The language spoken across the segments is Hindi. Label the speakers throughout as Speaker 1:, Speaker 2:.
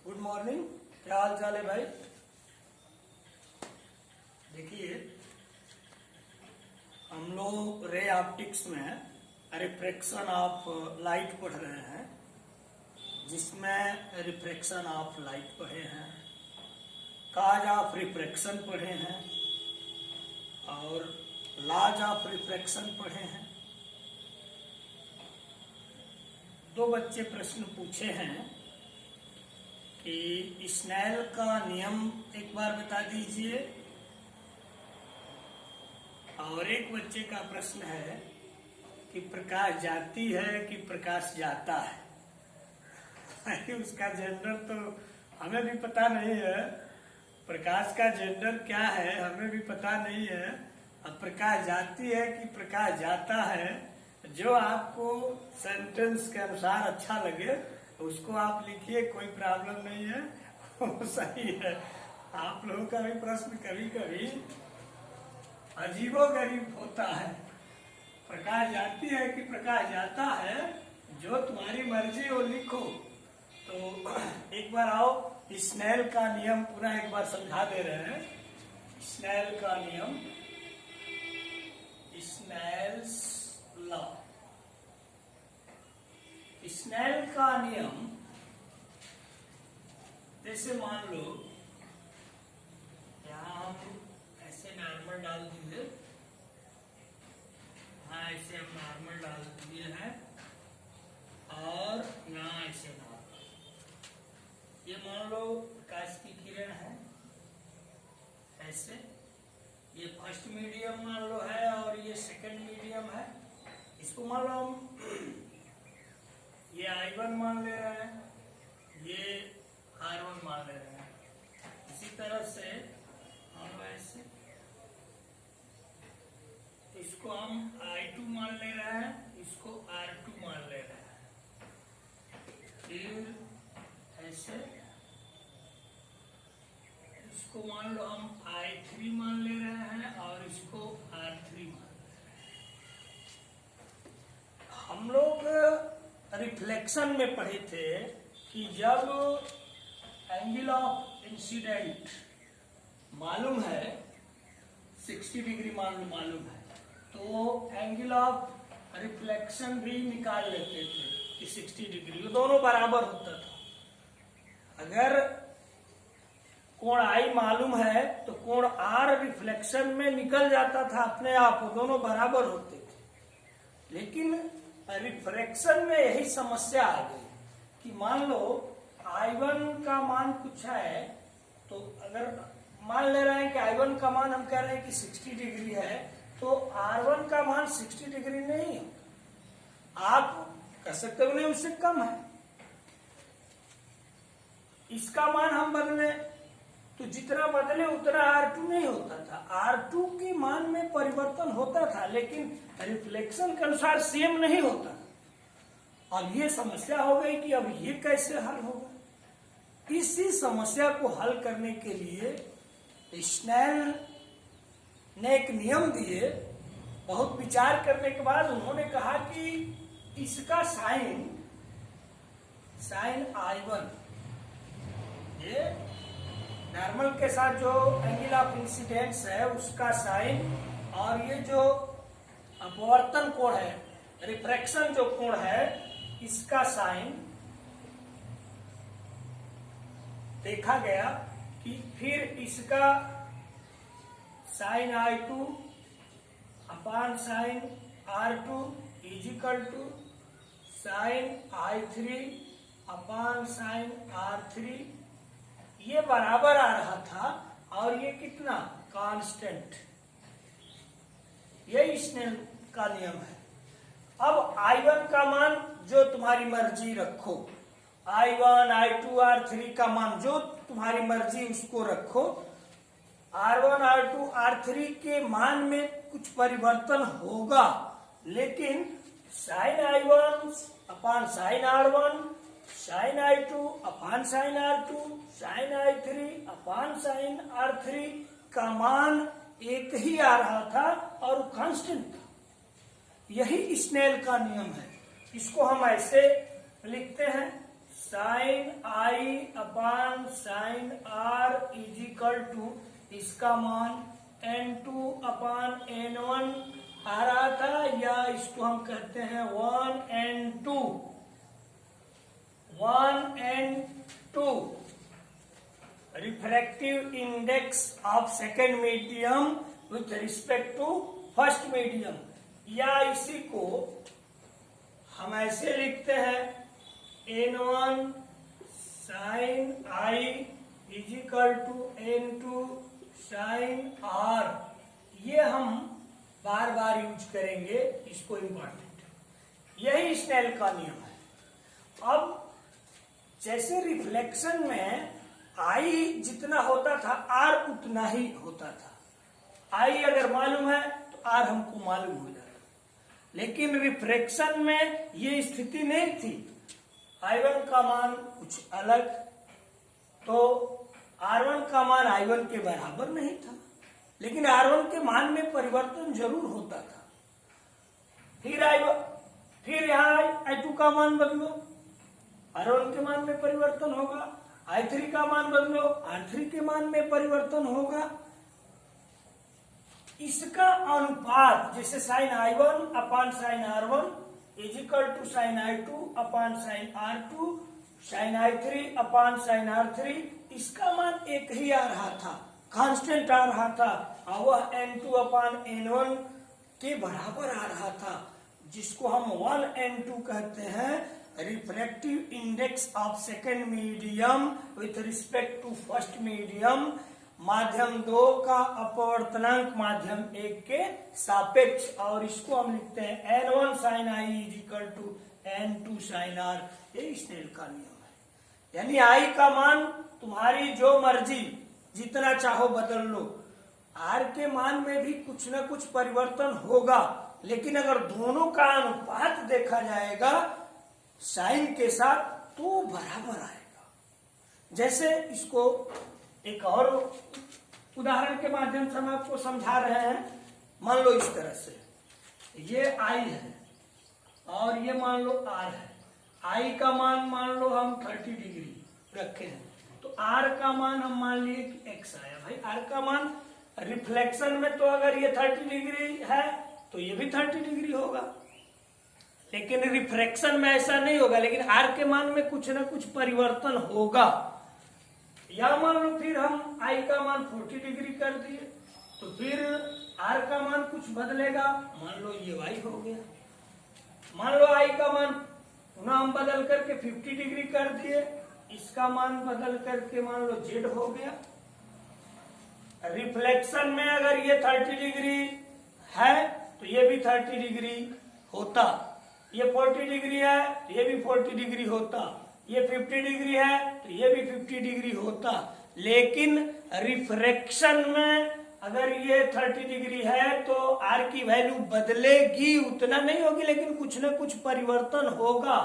Speaker 1: Good morning. क्या हाल चाल है भाई? देखिए, हम लोग रे ऑप्टिक्स में रिफ्रैक्शन ऑफ लाइट पढ़ रहे हैं, जिसमें रिफ्रैक्शन ऑफ लाइट पढ़े हैं, काज ऑफ रिफ्रैक्शन पढ़े हैं और लॉज ऑफ रिफ्रैक्शन पढ़े हैं। दो बच्चे प्रश्न पूछे हैं कि स्नेल का नियम एक बार बता दीजिए, और एक बच्चे का प्रश्न है कि प्रकाश जाती है कि प्रकाश जाता है। उसका जेंडर तो हमें भी पता नहीं है, प्रकाश का जेंडर क्या है हमें भी पता नहीं है। अब प्रकाश जाती है कि प्रकाश जाता है, जो आपको सेंटेंस के अनुसार अच्छा लगे उसको आप लिखिए, कोई प्रॉब्लम नहीं है, वो सही है। आप लोगों का भी प्रश्न कभी कभी अजीबोगरीब होता है। प्रकाश जाती है कि प्रकाश जाता है, जो तुम्हारी मर्जी वो लिखो। तो एक बार आओ, स्नेल का नियम पुनः एक बार समझा दे रहे हैं। स्नेल का नियम, स्नेल्स लॉ। स्नेल का नियम, जैसे मान लो यहाँ हम ऐसे नॉर्मल डाल दीजिए, हाँ ऐसे हम नॉर्मल डाल दिए हैं और यहाँ ऐसे नॉर्मल। ये मान लो प्रकाश की किरण है, ऐसे ये फर्स्ट मीडियम मान लो है और ये सेकंड मीडियम है। इसको मान लो हम ये I1 मान ले रहे हैं, ये R1 मान ले रहे हैं। इसी तरह से हम ऐसे इसको हम I2 मान ले रहे हैं, इसको R2 मान ले रहे हैं। फिर ऐसे इसको मान लो हम I3 मान ले रहे हैं और इसको R3 मान ले रहे हैं। हम लोग रिफ्लेक्शन में पढ़े थे कि जब एंगल ऑफ इंसिडेंट मालूम है 60 डिग्री मालूम है, तो एंगल ऑफ रिफ्लेक्शन भी निकाल लेते थे कि 60 डिग्री, वो दोनों बराबर होता था। अगर कोण I मालूम है तो कोण R रिफ्लेक्शन में निकल जाता था अपने आप, वो दोनों बराबर होते थे। लेकिन रिफ्रैक्शन में यही समस्या आ गई कि मान लो I1 का मान कुछ है, तो अगर मान ले रहे हैं कि I1 का मान हम कह रहे हैं कि 60 डिग्री है, तो R1 का मान 60 डिग्री नहीं है, आप कह सकते हो नहीं उससे कम है। इसका मान हम बदले तो जितना बदले उतना R2 नहीं होता था, R2 के मान में परिवर्तन होता था, लेकिन रिफ्लेक्शन के अनुसार सेम नहीं होता। और ये समस्या हो गई कि अब ये कैसे हल होगा। इसी समस्या को हल करने के लिए स्नेल ने एक नियम दिए। बहुत विचार करने के बाद उन्होंने कहा कि इसका साइन I1, ये नॉर्मल के साथ जो एंगल ऑफ इंसिडेंस है उसका साइन, और ये जो अपवर्तन कोण है, रिफ्रैक्शन जो कोण है, इसका साइन देखा गया कि फिर इसका sine I2 upon sine R2 equal to sine I3 upon sine R3, ये बराबर आ रहा था और ये कितना कांस्टेंट। ये स्नेल का नियम है। अब I1 का मान जो तुम्हारी मर्जी रखो, I1, I2, R3 का मान जो तुम्हारी मर्जी उसको रखो। R1, R2, R3 के मान में कुछ परिवर्तन होगा, लेकिन sine I1 upon sine R1, sine I2 upon sine R2, sine I3 upon sine R3 का मान एक ही आ रहा था और कांस्टेंट था। यही स्नेल का नियम है। इसको हम ऐसे लिखते हैं, sine I upon sine R is equal to इसका मान n2 अपान n1 आ रहा था, या इसको हम कहते हैं 1n2 refractive index of second medium with respect to first medium, या इसी को हम ऐसे लिखते हैं n1 sine i is equal to n2 sine r। ये हम बार बार यूज करेंगे, इसको इंपॉर्टेंट। यही स्नेल का नियम है। अब जैसे रिफ्लेक्शन में I जितना होता था R उतना ही होता था। I अगर मालूम है तो R हमको मालूम हो जाता, लेकिन रिफ्रैक्शन में ये स्थिति नहीं थी। I1 का मान कुछ अलग, तो R1 का मान I1 के बराबर नहीं था, लेकिन R1 के मान में परिवर्तन जरूर होता था। फिर यहाँ I2 का मान बदलो, R1 के मान में परिवर्तन होगा। I3 का मान बदलो, R3 के मान में परिवर्तन होगा। इसका अनुपात जैसे sine I1 upon sine R1 is equal to sine I2 upon sine R2, sine I3 upon sine R3, इसका मान एक ही आ रहा था, कांस्टेंट आ रहा था, और वह n2 अपान n1 के बराबर आ रहा था, जिसको हम 1n2 कहते हैं, refractive index of second medium with respect to first medium, माध्यम 2 का अपवर्तनांक माध्यम 1 के सापेक्ष, और इसको हम लिखते हैं n1 sine i is equal to n2 sine r। ये स्नेल का नियम है। यानी i का मान तुम्हारी जो मर्जी जितना चाहो बदल लो, r के मान में भी कुछ न कुछ परिवर्तन होगा, लेकिन अगर दोनों का अनुपात देखा जाएगा साइन के साथ तो बराबर आएगा। जैसे इसको एक और उदाहरण के माध्यम से हम आपको समझा रहे हैं। मान लो इस तरह से ये I है और ये मान लो R है। I का मान लो हम 30 डिग्री रखे हैं, तो R का मान हम मान लिए कि X आया। भाई R का मान रिफ्लेक्शन में तो अगर ये 30 डिग्री है तो ये भी 30 डिग्री होगा, लेकिन रिफ्रैक्शन में ऐसा नहीं होगा, लेकिन R के मान में कुछ ना कुछ परिवर्तन होगा। या मान लो फिर हम I का मान 40 डिग्री कर दिए, तो फिर R का मान कुछ बदलेगा, मान लो ये Y हो गया। मान लो I का मान पुनः हम बदल करके 50 डिग्री कर दिए, इसका मान बदल करके मान लो Z हो गया। रिफ्लेक्शन में अगर ये 30 डिग्री है तो ये भी 30 डिग्री होता, ये 40 डिग्री है तो ये भी 40 डिग्री होता, ये 50 डिग्री है तो ये भी 50 डिग्री होता। लेकिन रिफ्रैक्शन में अगर ये 30 डिग्री है तो R की वैल्यू बदलेगी, उतना नहीं होगी, लेकिन कुछ ना कुछ परिवर्तन होगा।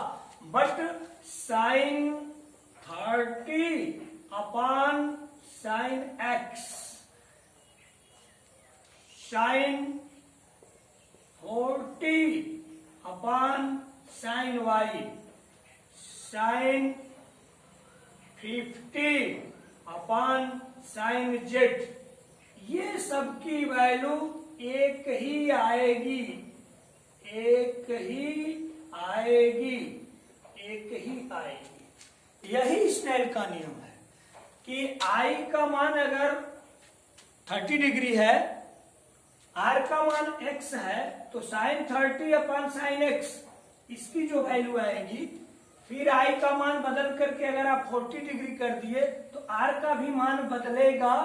Speaker 1: But sine 30 upon sine X, sine 40 upon sine Y, sine 50 upon sine Z, ये सबकी वैल्यू एक ही आएगी, एक ही आएगी, एक ही आएगी। यही स्नेल का नियम है कि I का मान अगर 30 डिग्री है, R का मान X है, तो साइन 30 अपान साइन X इसकी जो वैल्यू आएगी, फिर I का मान बदल करके अगर आप 40 डिग्री कर दिए तो R का भी मान बदलेगा,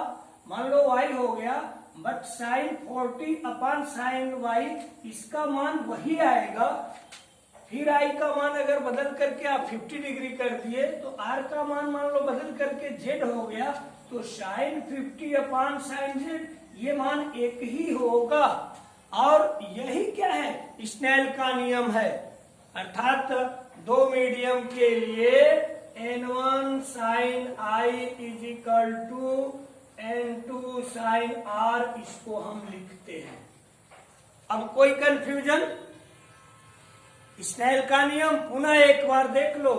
Speaker 1: मान लो Y हो गया, but sine 40 upon sine Y इसका मान वही आएगा। फिर I का मान अगर बदल करके आप 50 डिग्री कर दिए तो R का मान मान लो बदल करके Z हो गया, तो साइन 50 अपान साइन Z ये मान एक ही होगा। और यही क्या है, स्नेल का नियम है। अर्थात दो मीडियम के लिए n1 sine I is equal to n2 sine R, इसको हम लिखते हैं। अब कोई कंफ्यूजन? स्नेल का नियम पुनः एक बार देख लो।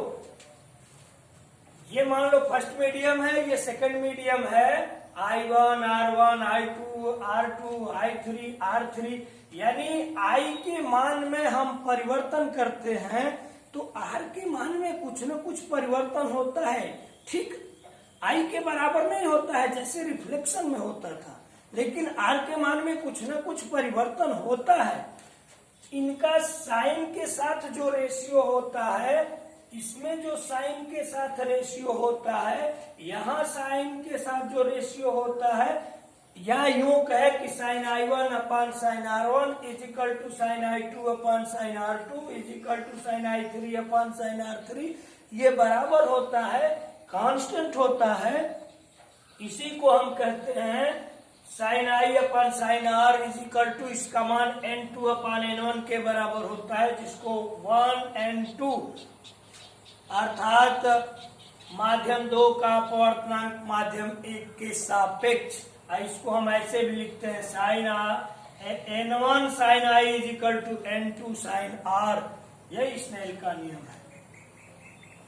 Speaker 1: ये मान लो फर्स्ट मीडियम है, ये सेकंड मीडियम है, I1, R1, I2, R2, I3, R3, यानी I के मान में हम परिवर्तन करते हैं तो R के मान में कुछ न कुछ परिवर्तन होता है। ठीक I के बराबर नहीं होता है जैसे रिफ्लेक्शन में होता था, लेकिन R के मान में कुछ न कुछ परिवर्तन होता है। इनका साइन के साथ जो रेशियो होता है, इसमें जो साइन के साथ रेशियो होता है, यहाँ साइन के साथ जो रेशियो होता है, या यूं कहे कि sine I1 upon sine R1 is equal to sine I2 upon sine R2 is equal to sine I3 upon sine R3, ये बराबर होता है, कांस्टेंट होता है। इसी को हम कहते हैं sine I upon sine R is equal to, इसका मान N2 अपान N1 के बराबर होता है, जिसको 1 N2 अर्थात माध्यम 2 का अपवर्तनांक माध्यम 1 के सापेक्ष, इसको हम ऐसे भी लिखते हैं sine N1 sine I is equal to N2 sine R। यही स्नेल का नियम है,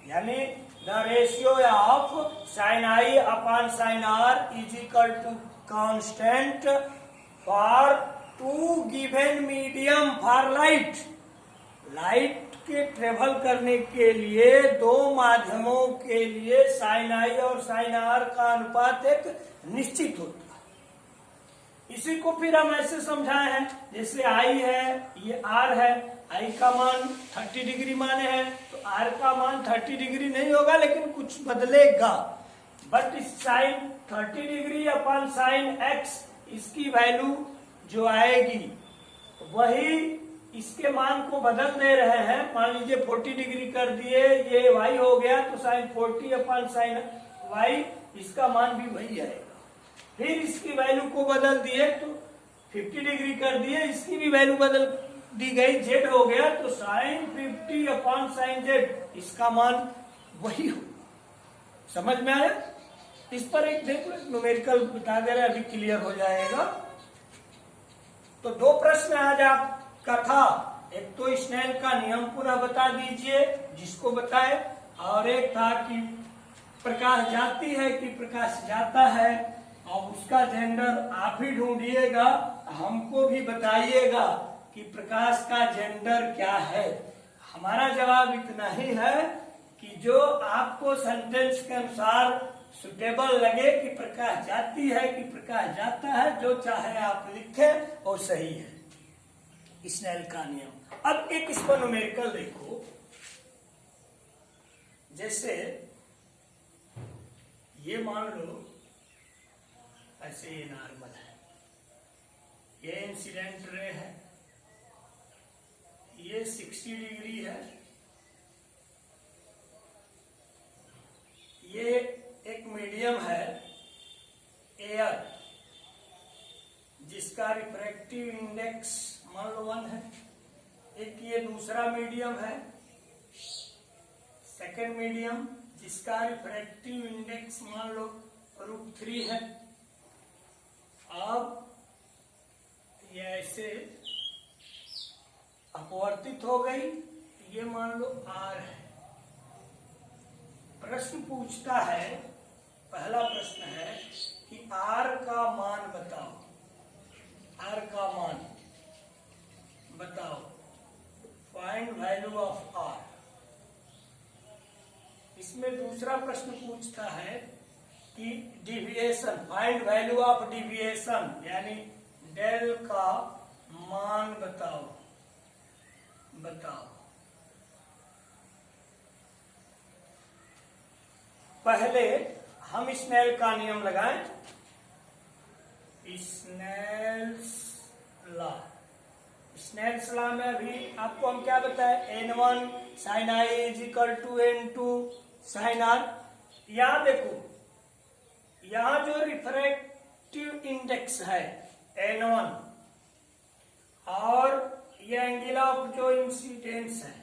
Speaker 1: यानी the ratio of sine I upon sine R is equal to constant for two given medium for light. Light के ट्रेवल करने के लिए दो माध्यमों के लिए साइन I और साइन R का अनुपात एक निश्चित होता है। इसी को फिर हम ऐसे समझाए हैं, जैसे I है, ये R है, I का मान 30 डिग्री माने हैं तो R का मान 30 डिग्री नहीं होगा, लेकिन कुछ बदलेगा। बट इस साइन 30 डिग्री अपन साइन X, इसकी वैल्यू जो आएगी वही इसके मान को बदल दे रहे हैं। मान लीजिए 40 डिग्री कर दिए, ये y हो गया तो साइन 40 अपन साइन y, इसका मान भी वही आएगा। फिर इसकी वैल्यू को बदल दिए तो 50 डिग्री कर दिए, इसकी भी वैल्यू बदल दी गई, z हो गया तो साइन 50 अपन साइन z, इसका मान वही हो। समझ में आया? इस पर एक देखो न्यूमेरिकल बता दे रहे, अभी क्लियर हो जाएगा। तो दो प्रश्न आज आपका था, एक तो स्नेल का नियम पूरा बता दीजिए जिसको बताए, और एक था कि प्रकाश जाती है कि प्रकाश जाता है, और उसका जेंडर आप ही ढूंढिएगा, हमको भी बताइएगा कि प्रकाश का जेंडर क्या है। हमारा जवाब इतना ही है कि जो आपको सेंटेंस के अनुसार सुटेबल लगे कि प्रकाश जाती है कि प्रकाश जाता है, जो चाहे आप लिखें और सही है। स्नेल का नियम। अब एक इस पर न्यूमेरिकल देखो, जैसे ये मान लो ऐसे ये नॉर्मल है, ये इंसिडेंट रे है, ये 60 डिग्री है, ये एक मीडियम है एयर जिसका रिफ्रैक्टिव इंडेक्स मान लो 1 है, एक ये दूसरा मीडियम है सेकेंड मीडियम जिसका रिफ्रैक्टिव इंडेक्स मान लो √3 है। अब ये ऐसे अपवर्तित हो गई, ये मान लो R है। प्रश्न पूछता है, पहला प्रश्न है कि R का मान बताओ, R का मान बताओ, फाइंड वैल्यू ऑफ R। इसमें दूसरा प्रश्न पूछता है कि deviation, find value of deviation, यानी डेल का मान बताओ। पहले हम स्नेल का नियम लगाएं, स्नेल्स लॉ। स्नेल्स लॉ में अभी आपको हम क्या बताए, N1 sine I is equal to N2 sine R। यहां देखो, यहां जो रिफ्रैक्टिव इंडेक्स है N1 और ये एंगल ऑफ जो इंसिडेंस है,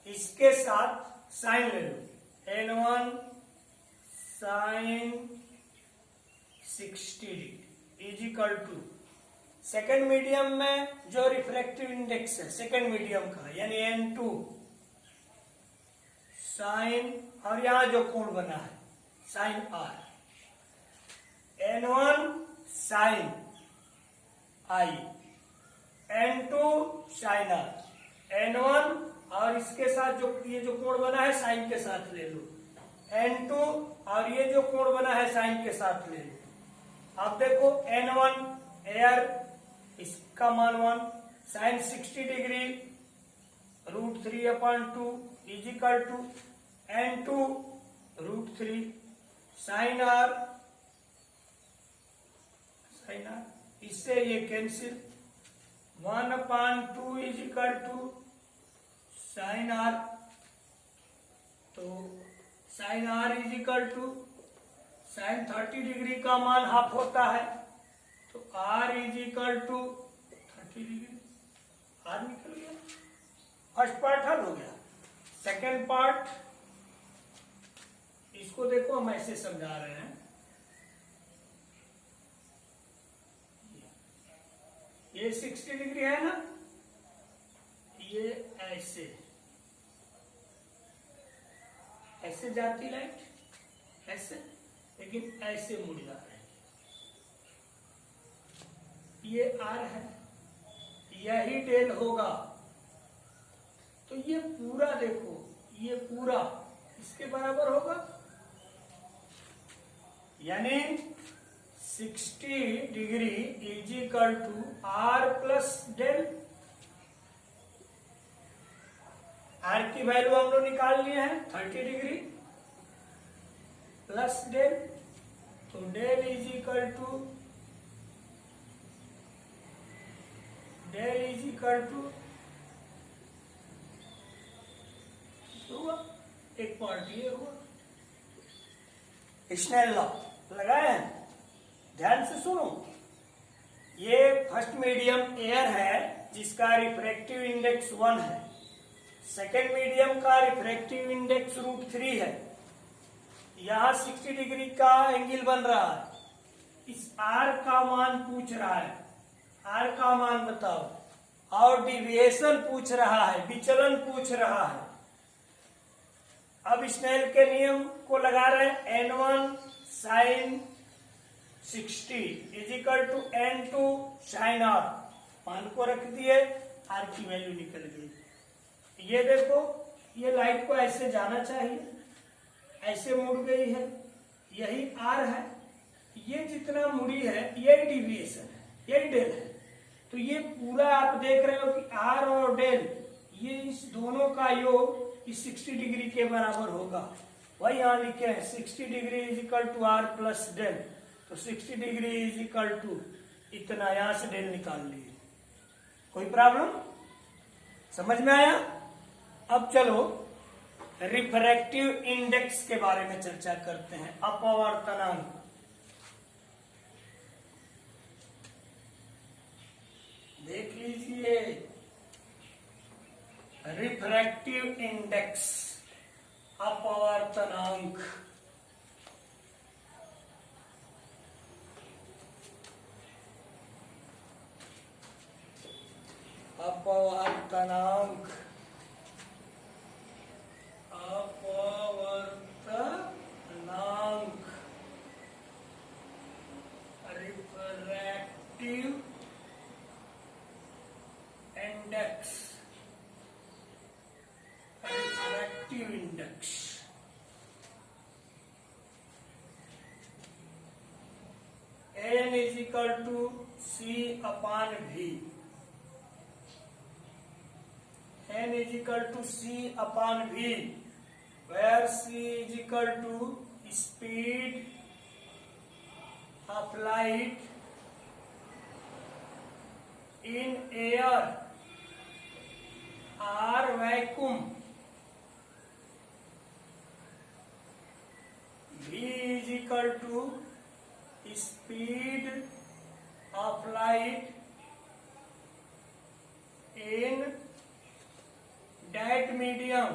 Speaker 1: इसके साथ साइन ले लो, N1 sine 60 degree is equal to second medium में जो रिफ्रैक्टिव इंडेक्स है सेकेंड मीडियम का, यानी N2 साइन, और यहां जो कोण बना है sine R, N1 sine I, N2 sine R, N1 और इसके साथ जो ये जो कोण बना है साइन के साथ ले लो, N2 और ये जो कोण बना है साइन के साथ ले लो। अब देखो N1 एयर, इसका मान 1, sine 60 degree √3/2 is equal to N2 √3 sine R, इससे ये cancel, 1/2 is equal to sine R, तो sine R is equal to sine 30 degree का मान हाफ होता है, तो R is equal to 30 degree, R निकल गया। फर्स्ट पार्ट हल हो गया। सेकेंड पार्ट, इसको देखो हम ऐसे समझा रहे हैं, ये 60 डिग्री है ना, ये ऐसे ऐसे जाती लाइट, ऐसे, लेकिन ऐसे मुड़ जा रहे हैं, ये आर है, यही डेल होगा, तो ये पूरा देखो, ये पूरा इसके बराबर होगा, यानी 60 degree equal to R plus del. R की वैल्यू हम लोग निकाल लिए हैं 30 डिग्री प्लस डेल, तो डेल इजिकल टू हुआ, एक पार्ट ये हुआ। स्नेल लॉ लगाए हैं, ध्यान से सुनो। ये फर्स्ट मीडियम एयर है जिसका रिफ्रैक्टिव इंडेक्स 1 है, सेकेंड मीडियम का रिफ्रैक्टिव इंडेक्स √3 है, यहां 60 डिग्री का एंगल बन रहा है, इस आर का मान पूछ रहा है, आर का मान बताओ, और डिविएशन पूछ रहा है, विचलन पूछ रहा है। अब स्नेल के नियम को लगा रहे हैं, N1 sine 60 equal to N2 sine R, मान को रख दिए, आर की वैल्यू निकल गई। ये देखो, ये लाइट को ऐसे जाना चाहिए, ऐसे मुड़ गई है, यही आर है, ये जितना मुड़ी है यही डिविएशन है, यही डेल है, तो ये पूरा आप देख रहे हो कि आर और डेल, ये इस दोनों का योग इस 60 डिग्री के बराबर होगा। वही यहां लिखे हैं 60 degree equal to R plus del, तो 60 डिग्री इजिकल टू इतना, यहां से डेल निकाल लिए। कोई प्रॉब्लम, समझ में आया? अब चलो रिफ्रैक्टिव इंडेक्स के बारे में चर्चा करते हैं, अपवर्तनांक। देख लीजिए, रिफ्रैक्टिव इंडेक्स, अपवर्तनांक। अपवर्तनांक, refractive index, refractive index. N equal to C/V, N equal to C/V, where C equal to speed of light in air, R vacuum, V equal to speed of light in that medium,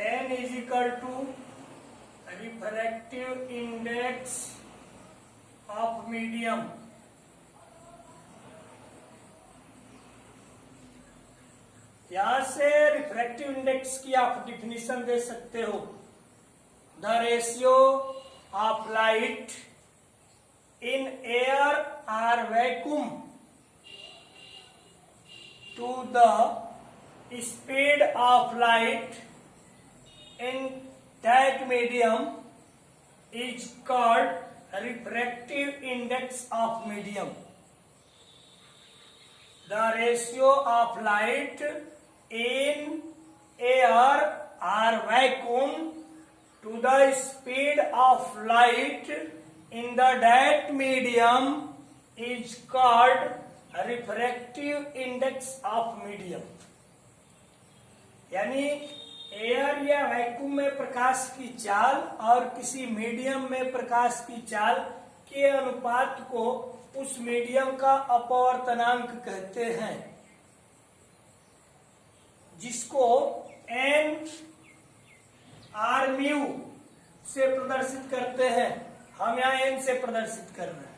Speaker 1: N equal to refractive index of medium, यहां से रिफ्रैक्टिव इंडेक्स की आप डिफिनीशन दे सकते हो। The ratio of light in air और vacuum to the speed of light in that medium is called refractive index of medium. The ratio of light in air or vacuum to the speed of light in the that medium is called refractive index of medium. यानी एयर या वैक्यूम में प्रकाश की चाल और किसी मीडियम में प्रकाश की चाल के अनुपात को उस मीडियम का अपवर्तनांक कहते हैं, जिसको एन आर म्यू से प्रदर्शित करते हैं। हम यहाँ एन से प्रदर्शित कर रहे हैं।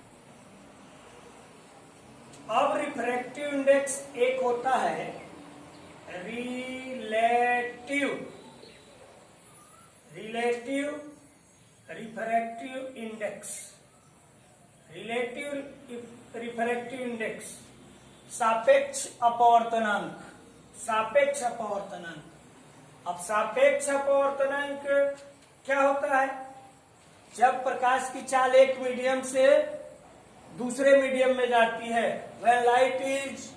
Speaker 1: अब रिफ्रैक्टिव इंडेक्स एक होता है relative refractive index. Relative refractive index सापेक्ष अपवर्तनांक। अब सापेक्ष अपवर्तनांक क्या होता है? जब प्रकाश की चाल एक मीडियम से दूसरे मीडियम में जाती है, when light is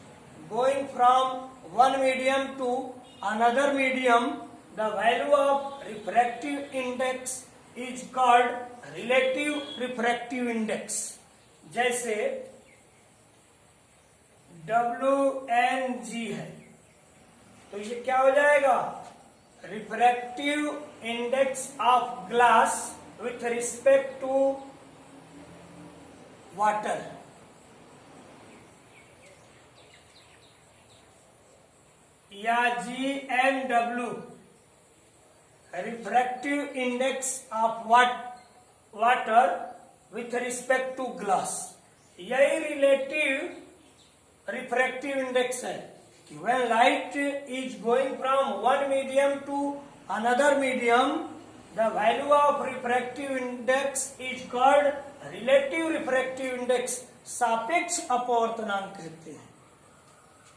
Speaker 1: going from one medium to another medium, the value of refractive index is called relative refractive index. जैसे WNG है, तो ये क्या हो जाएगा? Refractive index of glass with respect to water. या GNW refractive index of water with respect to glass. यही रिलेटिव रिफ्रैक्टिव इंडेक्स है कि when light is going from one medium to another medium, the value of refractive index is called relative refractive index. सापेक्ष अपवर्तनांक कहते हैं।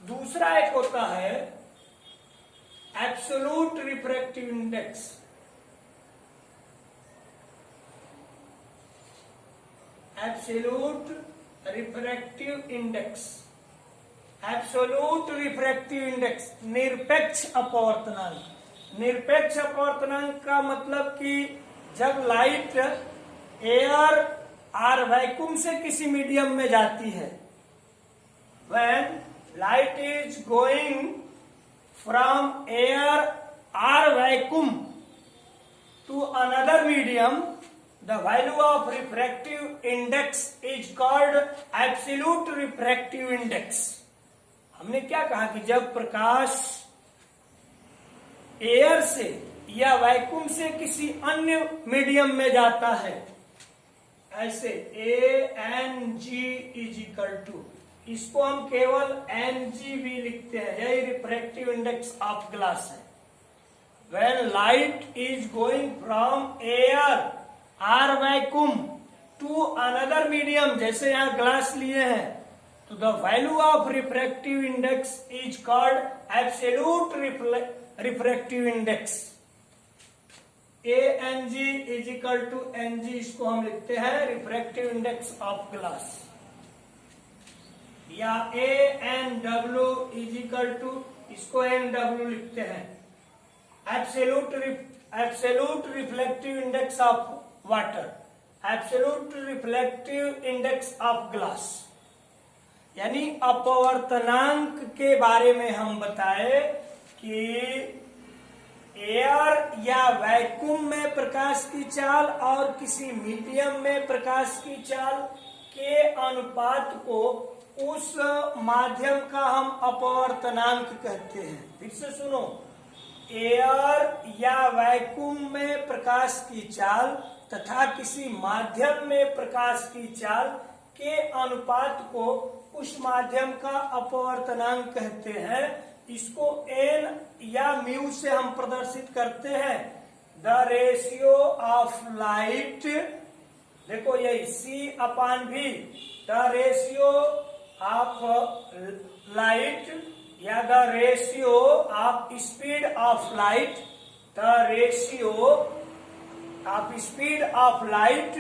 Speaker 1: दूसरा एक होता है absolute refractive index. Absolute refractive index निरपेक्ष अपवर्तनांक। निरपेक्ष अपवर्तनांक का मतलब कि जब लाइट एयर और वैक्यूम से किसी मीडियम में जाती है, when light is going from air or vacuum to another medium, the value of refractive index is called absolute refractive index. हमने क्या कहा कि जब प्रकाश एयर से या वैक्यूम से किसी अन्य मीडियम में जाता है, ऐसे ANG इज इक्वल टू, इसको हम केवल NGV लिखते हैं। यही रिफ्रैक्टिव इंडेक्स ऑफ ग्लास है। When light is going from air or vacuum to another medium, जैसे यहाँ ग्लास लिए हैं, तो the value of refractive index is called absolute refractive index. ANG is equal to NG, इसको हम लिखते हैं रिफ्रैक्टिव इंडेक्स ऑफ ग्लास। या ANW इज इक्वल टू, इसको NW लिखते हैं absolute reflective index of water, absolute reflective index of glass. यानी अपवर्तनांक के बारे में हम बताए कि एयर या वैक्यूम में प्रकाश की चाल और किसी मीडियम में प्रकाश की चाल के अनुपात को उस माध्यम का हम अपवर्तनांक कहते हैं। फिर से सुनो, एयर या वैक्यूम में प्रकाश की चाल तथा किसी माध्यम में प्रकाश की चाल के अनुपात को उस माध्यम का अपवर्तनांक कहते हैं। इसको एन या म्यू से हम प्रदर्शित करते हैं। द रेशियो ऑफ लाइट, देखो यही सी अपान भी, द रेशियो ऑफ लाइट या the ratio of speed of light, the ratio of speed of light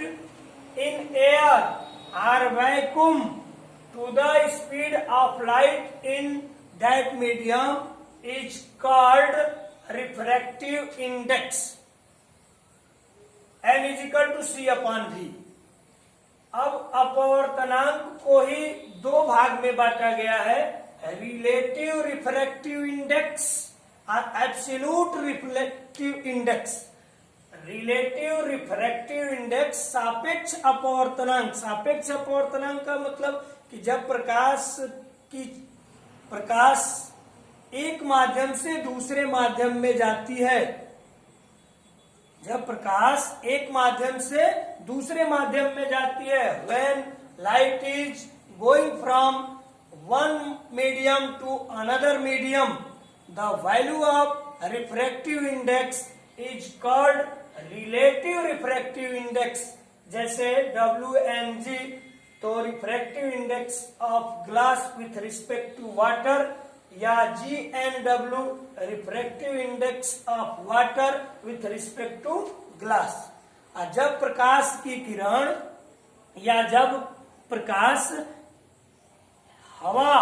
Speaker 1: in air or vacuum to the speed of light in that medium is called refractive index, n is equal to c upon v। अब अपवर्तनांक को ही दो भाग में बांटा गया है, रिलेटिव रिफ्रैक्टिव इंडेक्स और absolute reflective index. Relative refractive index सापेक्ष अपवर्तनांक। सापेक्ष अपवर्तनांक का मतलब कि जब प्रकाश एक माध्यम से दूसरे माध्यम में जाती है, जब प्रकाश एक माध्यम से दूसरे माध्यम में जाती है, when light is going from one medium to another medium, the value of refractive index is called relative refractive index। जैसे WNG तो refractive index of glass with respect to water, या GNW refractive index of water with respect to glass. जब प्रकाश की किरण या जब प्रकाश हवा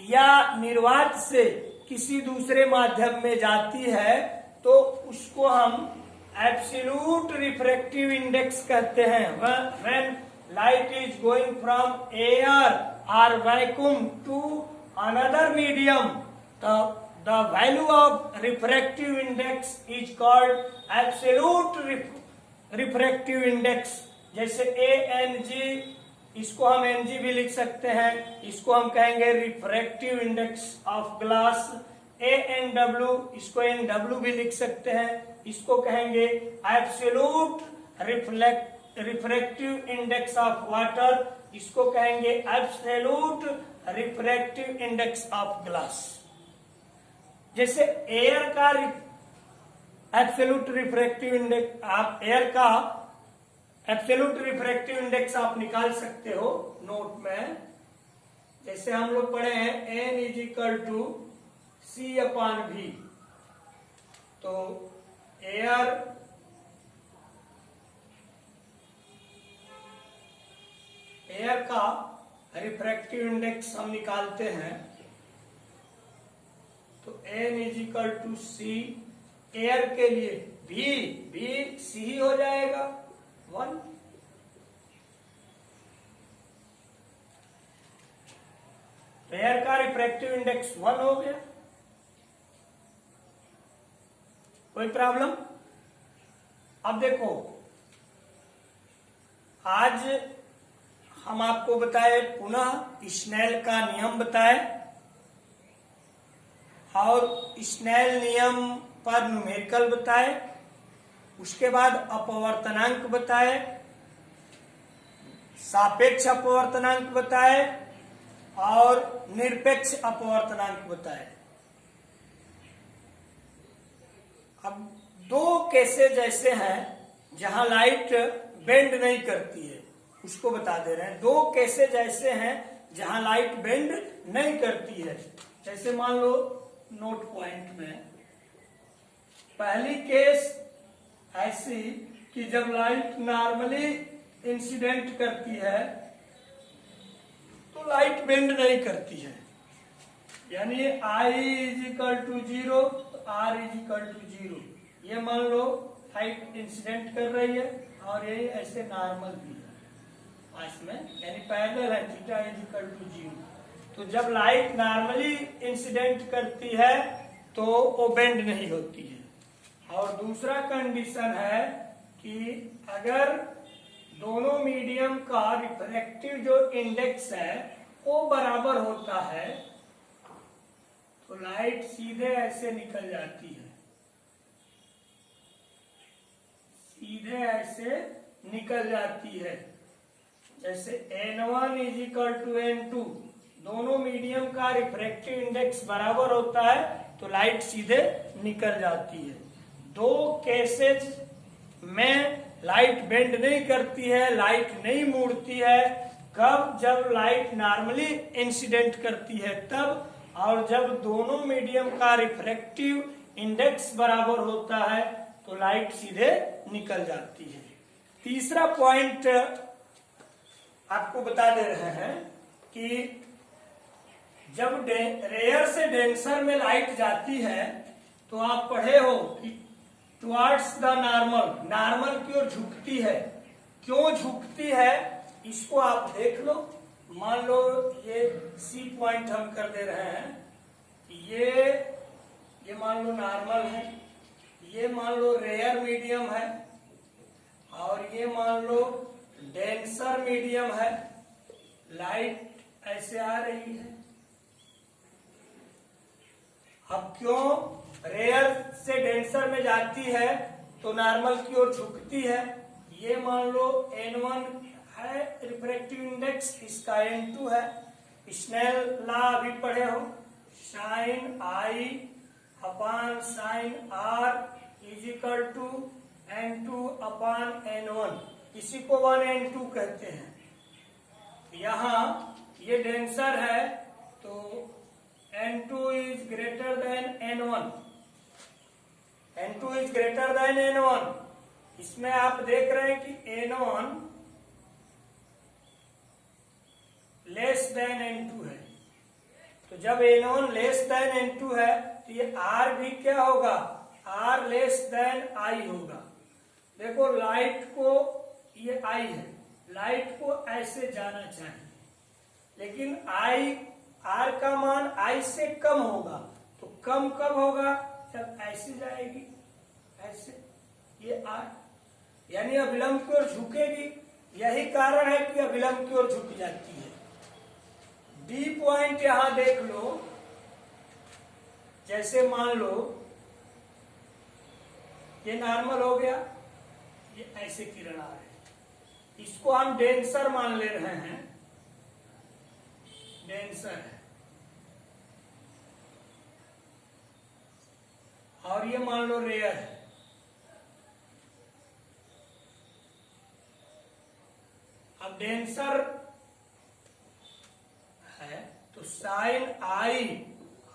Speaker 1: या निर्वात से किसी दूसरे माध्यम में जाती है तो उसको हम एब्सोल्यूट रिफ्रैक्टिव इंडेक्स कहते हैं। When light is going from air or vacuum to another medium, the value of refractive index is called absolute refractive index। जैसे ANG, इसको हम NG भी लिख सकते हैं, इसको हम कहेंगे refractive index of glass. ANW, इसको NW भी लिख सकते हैं, इसको कहेंगे absolute refractive index of water, इसको कहेंगे absolute refractive index of glass. जैसे एयर का एब्सोल्यूट रिफ्रैक्टिव इंडेक्स, आप एयर का एब्सोल्यूट रिफ्रैक्टिव इंडेक्स आप निकाल सकते हो नोट में। जैसे हम लोग पढ़े हैं n is equal to c upon v, तो एयर का रिफ्रैक्टिव इंडेक्स हम निकालते हैं तो n is equal to C. Air के लिए v सी ही हो जाएगा 1। एयर का रिफ्रैक्टिव इंडेक्स 1 हो गया। कोई प्रॉब्लम? अब देखो, आज हम आपको बताए, पुनः स्नेल का नियम बताए और स्नेल नियम पर न्यूमेरिकल बताए, उसके बाद अपवर्तनांक बताए, सापेक्ष अपवर्तनांक बताए और निरपेक्ष अपवर्तनांक बताए। अब दो केसेस ऐसे हैं जहां लाइट बेंड नहीं करती है, उसको बता दे रहे हैं। दो केसेस ऐसे हैं जहां लाइट बेंड नहीं करती है। जैसे मान लो नोट पॉइंट में, पहली केस ऐसी कि जब लाइट नॉर्मली इंसिडेंट करती है तो लाइट बेंड नहीं करती है, यानी I is equal to 0, R is equal to 0। ये मान लो लाइट इंसिडेंट कर रही है और ये ऐसे नॉर्मल भी है पास में, यानी पैरेलल है, थीटा इज इक्वल टू 0। तो जब लाइट नॉर्मली इंसिडेंट करती है तो वो बेंड नहीं होती है। और दूसरा कंडीशन है कि अगर दोनों मीडियम का रिफ्रैक्टिव जो इंडेक्स है वो बराबर होता है तो लाइट सीधे ऐसे निकल जाती है, सीधे ऐसे निकल जाती है। जैसे N1 is equal to N2, दोनों मीडियम का रिफ्रैक्टिव इंडेक्स बराबर होता है तो लाइट सीधे निकल जाती है। दो केसेस में लाइट बेंड नहीं करती है, लाइट नहीं मुड़ती है। कब? जब लाइट नॉर्मली इंसिडेंट करती है तब, और जब दोनों मीडियम का रिफ्रैक्टिव इंडेक्स बराबर होता है तो लाइट सीधे निकल जाती है। तीसरा पॉइंट आपको बता दे रहे हैं कि जब रेयर से डेंसर में लाइट जाती है तो आप पढ़े हो कि टुवर्ड्स द नॉर्मल, नॉर्मल की ओर झुकती है। क्यों झुकती है इसको आप देख लो। मान लो ये सी पॉइंट हम कर दे रहे हैं, ये मान लो नॉर्मल है, ये मान लो रेयर मीडियम है, और ये मान लो डेंसर मीडियम है। लाइट ऐसे आ रही है। अब क्यों रेयर से डेंसर में जाती है तो नॉर्मल की ओर झुकती है। ये मान लो N1 है रिफ्रैक्टिव इंडेक्स, इसका N2 है। स्नेल लॉ अभी पढ़े हो, sine I upon sine R is equal to N2 upon N1, इसी को 1N2 कहते हैं। यहाँ ये डेंसर है तो N2 is greater than N1, N2 is greater than N1। इसमें आप देख रहे हैं कि N1 लेस देन N2 है, तो जब N1 लेस देन N2 है तो ये R भी क्या होगा? R लेस देन I होगा। देखो लाइट को, ये I है, लाइट को ऐसे जाना चाहिए, लेकिन R का मान I से कम होगा। तो कम कब होगा? जब ऐसे जाएगी, ऐसे, ये R यानी अभिलंब की ओर झुकेगी। यही कारण है कि अभिलंब की ओर झुक जाती है। डी पॉइंट यहां देख लो, जैसे मान लो ये नॉर्मल हो गया, ये ऐसे किरण आ रहे हैं, इसको हम डेंसर मान ले रहे हैं, डेंसर है। और ये मान लो रेयर है। अब डेंसर है तो sine I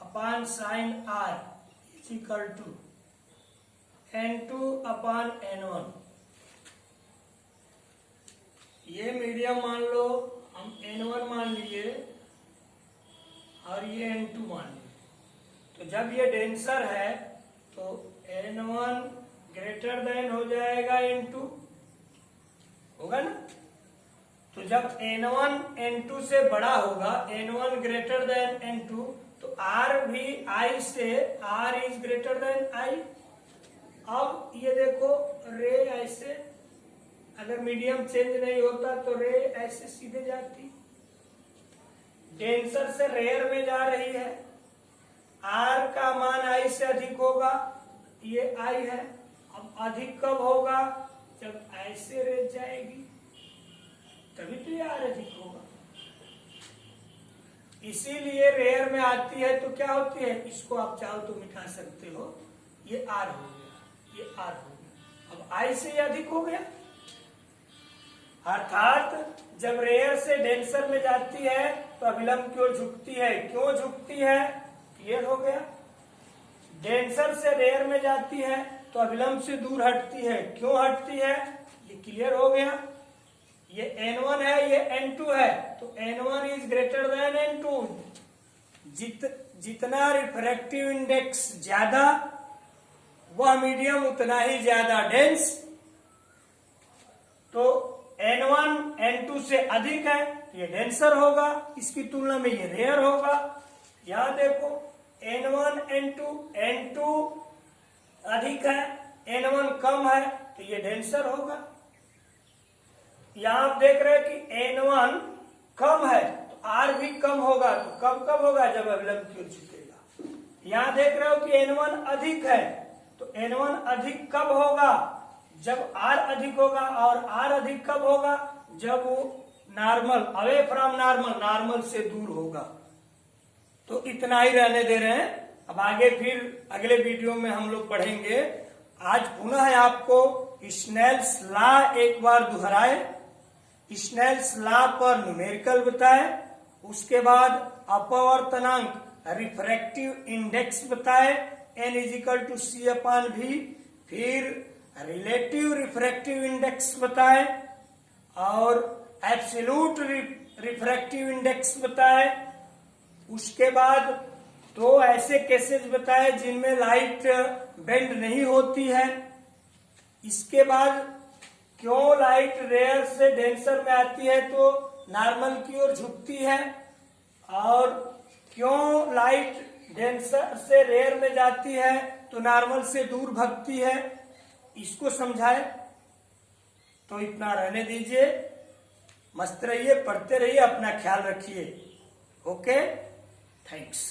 Speaker 1: upon sine R is equal to N2 upon N1। ये मीडियम मान लो, हम N1 मान लिए और ये N2 मान लिए। तो जब ये डेंसर है तो N1 ग्रेटर देन हो जाएगा N2, होगा ना। तो जब N1 N2 से बड़ा होगा, N1 ग्रेटर देन N2, तो R भी I से, R is greater than I। अब ये देखो रे ऐसे, अगर मीडियम चेंज नहीं होता तो रे ऐसे सीधे जाती, डेंसर से रेयर में जा रही है। R का मान I से अधिक होगा, ये I है। अब अधिक कब होगा? जब ऐसे रे जाएगी, तभी तो ये R अधिक होगा। इसीलिए रेयर में आती है तो क्या होती है, इसको आप चाहो तो मिटा सकते हो, ये R हो गया, ये R हो गया। अब I से ये अधिक हो गया, अर्थात जब रेयर से डेंसर में जाती है तो अभिलंब की ओर झुकती है। क्यों झुकती है? क्लियर हो गया। डेंसर से रेयर में जाती है तो अभिलंब से दूर हटती है। क्यों हटती है? ये क्लियर हो गया। ये N1 है, ये N2 है, तो N1 is greater than N2। जितना रिफ्रैक्टिव इंडेक्स ज्यादा, वह मीडियम उतना ही ज्यादा डेंस। तो N1 N2 से अधिक है तो ये डेंसर होगा, इसकी तुलना में ये रेयर होगा। यहां देखो N1 N2, N2 अधिक है, N1 कम है तो ये डेंसर होगा। यहां आप देख रहे हैं कि N1 कम है तो R भी कम होगा, तो कब होगा? जब अभिलंब की ओर झुकेगा। यहां देख रहे हो कि N1 अधिक है तो N1 अधिक कब होगा? जब R अधिक होगा। और R अधिक कब होगा? जब वो normal, away from normal, normal से दूर होगा। तो इतना ही रहने दे रहे हैं। अब आगे फिर अगले वीडियो में हम लोग पढ़ेंगे। आज पुनः आपको स्नेल्स लॉ एक बार दोहराए, स्नेल्स लॉ पर न्यूमेरिकल बताए, उसके बाद अपवर्तनांक रिफ्रैक्टिव इंडेक्स बताए n=c/v, फिर रिलेटिव रिफ्रैक्टिव इंडेक्स बताए और एब्सोल्यूट रिफ्रैक्टिव इंडेक्स बताए। उसके बाद दो ऐसे केसेस बताए जिनमें लाइट बेंड नहीं होती है। इसके बाद क्यों लाइट रेयर से डेंसर में आती है तो नॉर्मल की ओर झुकती है, और क्यों लाइट डेंसर से रेयर में जाती है तो नॉर्मल से दूर भागती है, इसको समझाए। तो इतना रहने दीजिए, मस्त रहिए, पढ़ते रहिए, अपना ख्याल रखिए। Okay, thanks.